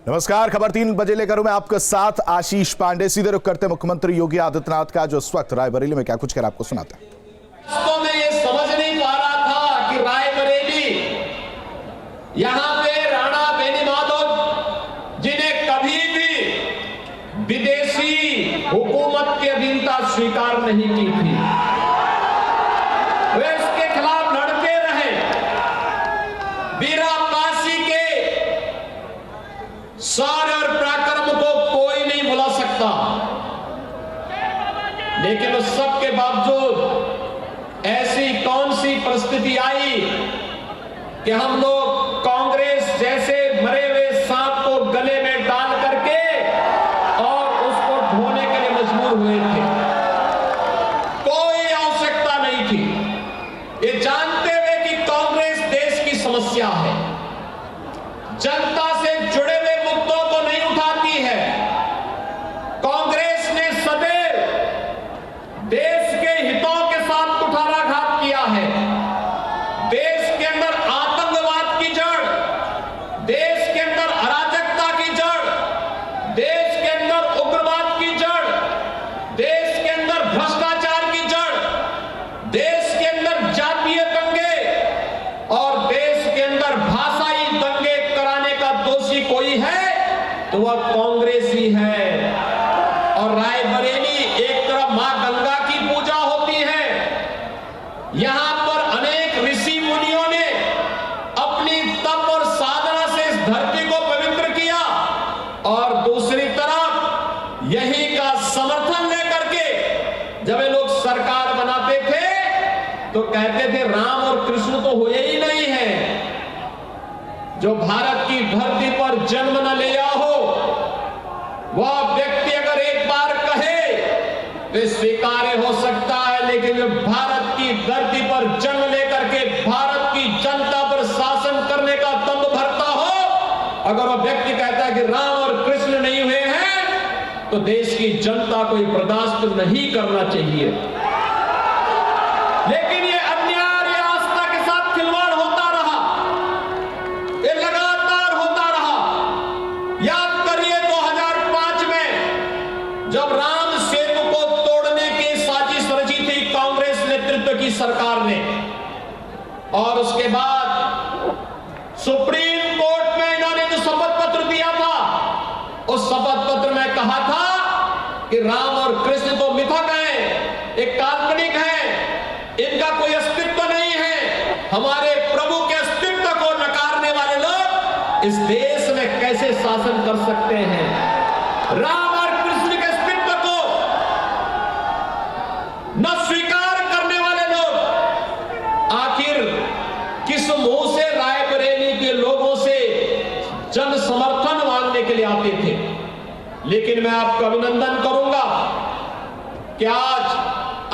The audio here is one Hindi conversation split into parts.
नमस्कार, खबर 3 बजे लेकर हूं मैं आपके साथ आशीष पांडे। सीधे रुख करते मुख्यमंत्री योगी आदित्यनाथ का, जो इस वक्त रायबरेली में क्या कुछ कर आपको सुनाते हैं। तो मैं ये समझ नहीं पा रहा था कि रायबरेली यहां पे राणा बेनीमाधव जिन्हें कभी भी विदेशी हुकूमत की अधीनता स्वीकार नहीं की थी, वे इसके खिलाफ लड़ते रहे। वीरा काशी के शौर्य और पराक्रम को कोई नहीं भुला सकता, लेकिन उस सब के बावजूद ऐसी कौन सी परिस्थिति आई कि हम लोग कांग्रेस जैसे मरे हुए सांप को गले में डाल करके और उसको ढोने के लिए मजबूर हुए थे। कोई आवश्यकता नहीं थी, ये जानते हुए कि कांग्रेस देश की समस्या है, जनता से जुड़े हुए मुद्दों को नहीं उठाती है। कांग्रेस ने सदैव देश के हितों के साथ कुठाराघात किया है। देश के अंदर आतंकवाद की जड़, देश के अंदर अराजकता की जड़, देश के अंदर उग्रवाद की जड़, देश के अंदर भ्रष्टाचार की जड़, देश के अंदर जातीय दंगे और देश के अंदर भाषाई दंगे कराने का दोषी कोई है तो वह कांग्रेस ही है। और रायबरेली एक तरफ मां गंगा की पूजा होती है, यहां पर अनेक ऋषि मुनियों ने अपनी तप और साधना से इस धरती को पवित्र किया, और दूसरी तरफ यही का समर्थन लेकर के जब ये लोग सरकार बनाते थे तो कहते थे राम और कृष्ण तो हुए ही नहीं है। जो भारत की धरती पर जन्म न लिया हो वह व्यक्ति अगर एक बार कहे तो स्वीकार्य हो सकता है, लेकिन जो भारत की धरती पर जन्म लेकर के भारत की जनता पर शासन करने का दम भरता हो, अगर वह व्यक्ति कहता है कि राम और कृष्ण नहीं हुए हैं तो देश की जनता को बर्दाश्त नहीं करना चाहिए। लेकिन ये अन्याय और आस्था के साथ खिलवाड़ होता रहा, ये लगातार होता रहा। याद करिए 2005 में जब राम सेतु को तोड़ने की साजिश रची थी कांग्रेस नेतृत्व की सरकार ने, और उसके बाद सुप्रीम कोर्ट में इन्होंने जो शपथ पत्र दिया था, उस शपथ पत्र में कहा था कि राम और कृष्ण तो मिथक हैं, एक काल्पनिक है, इनका कोई अस्तित्व नहीं है। हमारे प्रभु के अस्तित्व को नकारने वाले लोग इस देश में कैसे शासन कर सकते हैं? राम और कृष्ण के अस्तित्व को न स्वीकार करने वाले लोग आखिर किस मुंह से रायबरेली के लोगों से जन समर्थन मांगने के लिए आते थे? लेकिन मैं आपका अभिनंदन करूंगा कि आज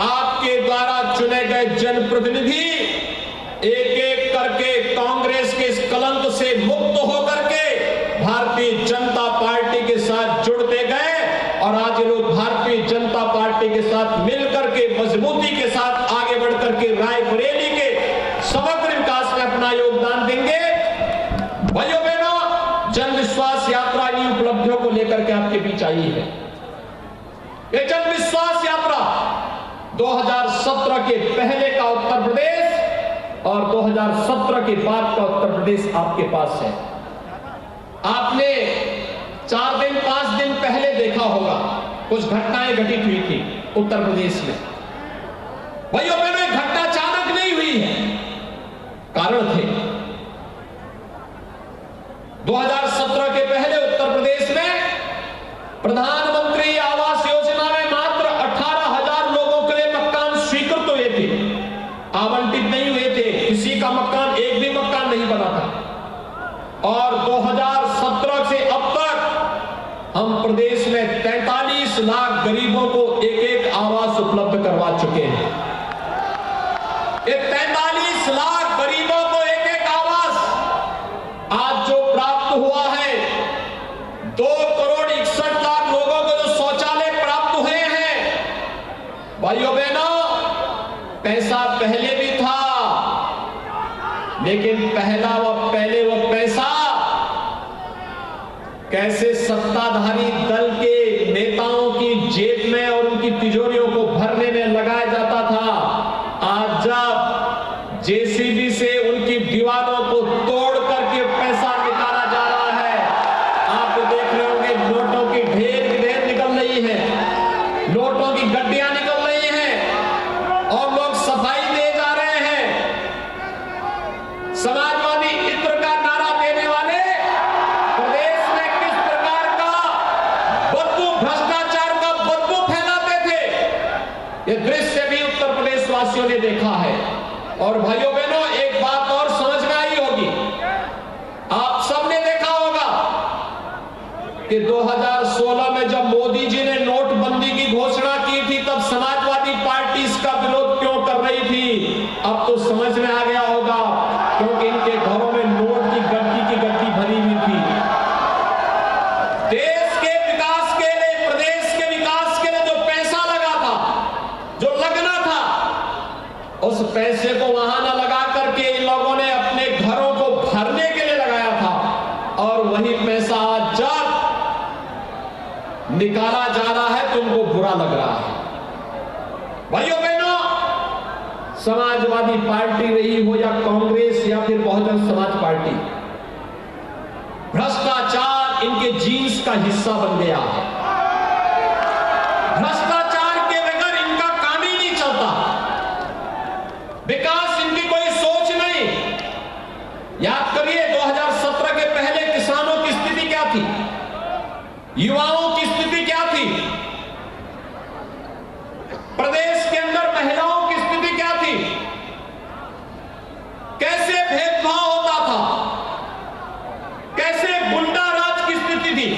आपके द्वारा चुने गए जनप्रतिनिधि एक एक करके कांग्रेस के इस कलंक से मुक्त होकर के भारतीय जनता पार्टी के साथ जुड़ते गए, और आज लोग भारतीय जनता पार्टी के साथ मिलकर के मजबूती के साथ आगे बढ़कर के रायबरेली के समग्र विकास में अपना योगदान देंगे। भाइयों बहनों, जन विश्वास यात्रा इन उपलब्धियों को लेकर के आपके बीच आई है। ये जन विश्वास यात्रा 2017 के पहले का उत्तर प्रदेश और 2017 के बाद का उत्तर प्रदेश आपके पास है। आपने 4 दिन 5 दिन पहले देखा होगा कुछ घटनाएं घटित हुई थी उत्तर प्रदेश में। भाइयों बहनों, घटना अचानक नहीं हुई है, कारण थे। 2017 के पहले उत्तर प्रदेश में प्रधानमंत्री आवास योजना में मात्र 18,000 लोगों के लिए मकान स्वीकृत हुए थे, आवंटित नहीं हुए थे। किसी का मकान, एक भी मकान नहीं बना था। और 2017 से अब तक हम प्रदेश में 43 लाख गरीबों को एक एक आवास उपलब्ध करवा चुके हैं। ये 43 लाख गरीबों को एक एक आवास आज जो प्राप्त हुआ है, 2,61,00,000 लोगों को जो शौचालय प्राप्त हुए हैं। भाइयों बहनों, पैसा पहले भी था, लेकिन पहले वो पैसा कैसे सत्ताधारी दल के नेताओं की जेब में और उनकी तिजोरियों को भरने में लगाया जाता था, आज जब जेसीबी से उनकी दीवारों को तोड़ करके पैसा निकाला जा रहा है, आप देख रहे होंगे नोटों की ढेर निकल रही है, नोटों की गड्डियां निकल रही हैं और लोग सफाई दे जा रहे हैं। समाजवादी इत्र का नारा देने वाले प्रदेश में किस प्रकार का बदबू, भ्रष्टाचार का बदबू फैलाते थे, ये दृश्य भी उत्तर प्रदेश वासियों ने देखा है। और भाइयों बहनों, एक बात और समझ में आई होगी, आप सबने देखा होगा कि 2016 में जब मोदी जी ने नोटबंदी की घोषणा की थी, तब समाजवादी पार्टी इसका विरोध क्यों कर रही थी। अब तो समझ में आ गया होगा, क्योंकि इनके घरों में नोट की गड्डी भरी हुई थी। देश के विकास के लिए, प्रदेश के विकास के लिए जो पैसा लगा था, जो लगना था, उस पैसे को वहां न लगा करके इन लोगों ने अपने घरों को भरने के लिए लगाया था। और वही पैसा आज जब निकाला जा रहा है तो उनको बुरा लग रहा है। भाइयों बहनों, समाजवादी पार्टी रही हो या कांग्रेस या फिर बहुजन समाज पार्टी, भ्रष्टाचार इनके जीन्स का हिस्सा बन गया है। भ्रष्टाचार के बगैर इनका काम ही नहीं चलता, विकास इनकी कोई सोच नहीं। याद करिए 2017 के पहले किसानों की स्थिति क्या थी, युवाओं की स्थिति क्या थी, प्रदेश के अंदर महिलाओं की स्थिति क्या थी, कैसे भेदभाव होता था, कैसे गुंडा राज की स्थिति थी,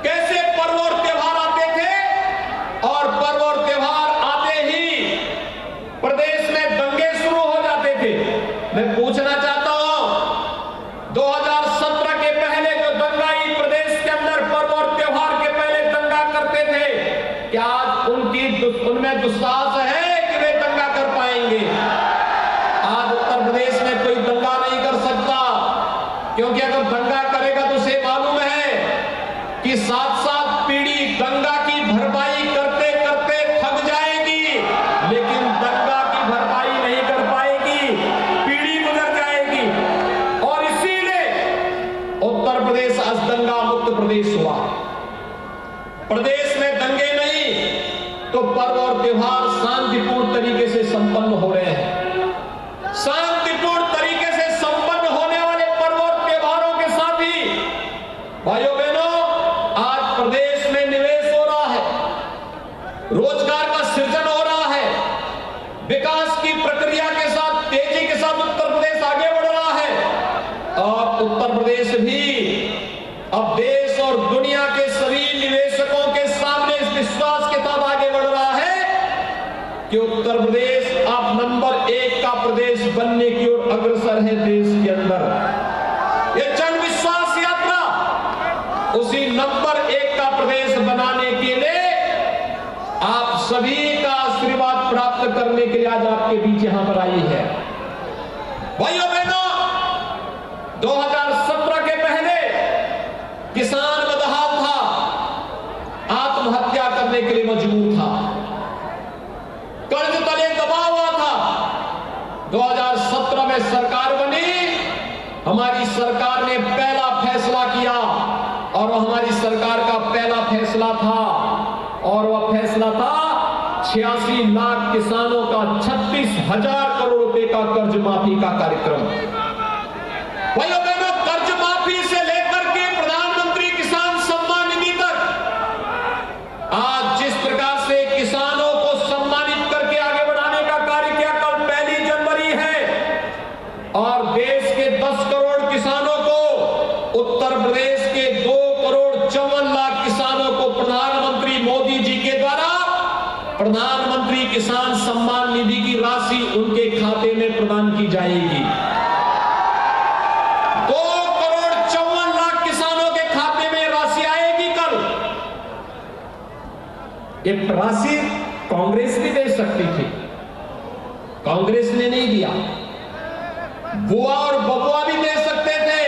कैसे पर्व और त्योहार आते थे और पर्व और त्योहार आते ही प्रदेश में दंगे शुरू हो जाते थे। मैं पूछना चाहता हूं, 2017 के पहले जो दंगाई प्रदेश के अंदर पर्व और त्योहार के पहले दंगा करते थे, क्या उनमें दुस्साहस है कि वे दंगा कर पाएंगे? आज उत्तर प्रदेश में कोई दंगा नहीं कर सकता, क्योंकि अगर दंगा करेगा तो उसे मालूम है कि 7-7 पीढ़ी दंगा की भरपाई करते करते थक जाएगी, लेकिन दंगा की भरपाई नहीं कर पाएगी, पीढ़ी गुजर जाएगी। और इसीलिए उत्तर प्रदेश आज दंगा मुक्त प्रदेश हुआ। प्रदेश में दंगे नहीं तो पर्व और त्योहार शांतिपूर्ण तरीके से संपन्न हो रहे हैं। शांतिपूर्ण तरीके से संपन्न होने वाले पर्व और त्योहारों के साथ ही भाइयों बहनों, आज प्रदेश में निवेश हो रहा है, रोजगार का सृजन हो रहा है, विकास की प्रक्रिया के साथ तेजी के साथ उत्तर प्रदेश आगे बढ़ रहा है। और उत्तर प्रदेश भी अब देश और दुनिया के सभी निवेशकों के सामने इस विश्वास के साथ आगे बढ़ रहा है कि उत्तर प्रदेश अब नंबर 1 का प्रदेश बनने की ओर अग्रसर है देश के अंदर। यह जन विश्वास यात्रा उसी नंबर 1 का प्रदेश बनाने के लिए आप सभी का आशीर्वाद प्राप्त करने के लिए आज आपके बीच यहां पर आई है। भाइयों बहनों, 2017 के पहले किसान बदहाल था, आत्महत्या करने के लिए मजबूर था, कर्ज तले दबा हुआ था। 2017 में सरकार बनी, हमारी सरकार ने पहला फैसला किया और हमारी सरकार का पहला फैसला था, और वह फैसला था 86 लाख किसानों का 36,000 करोड़ रुपए का कर्ज माफी का कार्यक्रम। भाइयों बहनों, कर्ज माफी से लेकर के प्रधानमंत्री किसान सम्मान निधि तक आज जिस प्रकार से किसानों को सम्मानित करके आगे बढ़ाने का कार्य किया, कल 1 जनवरी है और देश के 10 करोड़ किसानों को, उत्तर प्रदेश के 2,54,00,000 किसानों को प्रधानमंत्री मोदी जी के द्वारा प्रधानमंत्री किसान सम्मान निधि की राशि उनके खाते में प्रदान की जाएगी। 2,54,00,000 किसानों के खाते में राशि आएगी कल। ये राशि कांग्रेस भी दे सकती थी, कांग्रेस ने नहीं दिया। बुआ और बबुआ भी दे सकते थे,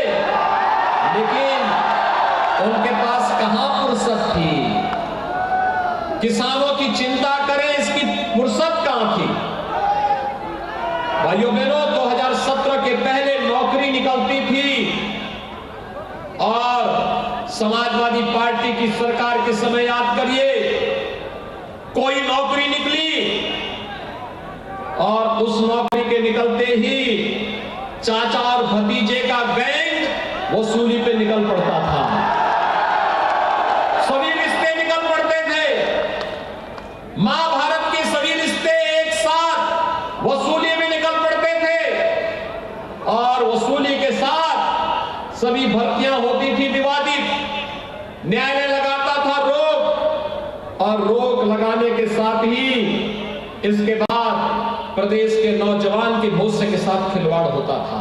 लेकिन उनके पास कहां फुर्सत थी? किसानों की चिंता करें, इसकी फुर्सत कहां थी? भाइयों बहनों, 2017 के पहले नौकरी निकलती थी और समाजवादी पार्टी की सरकार के समय याद करिए, कोई नौकरी निकली और उस नौकरी के निकलते ही चाचा और भतीजे का गैंग वसूली पे निकल पड़ता था। सभी रिश्ते निकल पड़ते थे। महाभारत के सभी रिश्ते एक साथ वसूली में निकल पड़ते थे और वसूली के साथ सभी भर्तियां होती थी विवादित। न्यायालय लगाता था रोक और रोक लगाने के साथ ही इसके बाद प्रदेश के नौजवान के भविष्य के साथ खिलवाड़ होता था।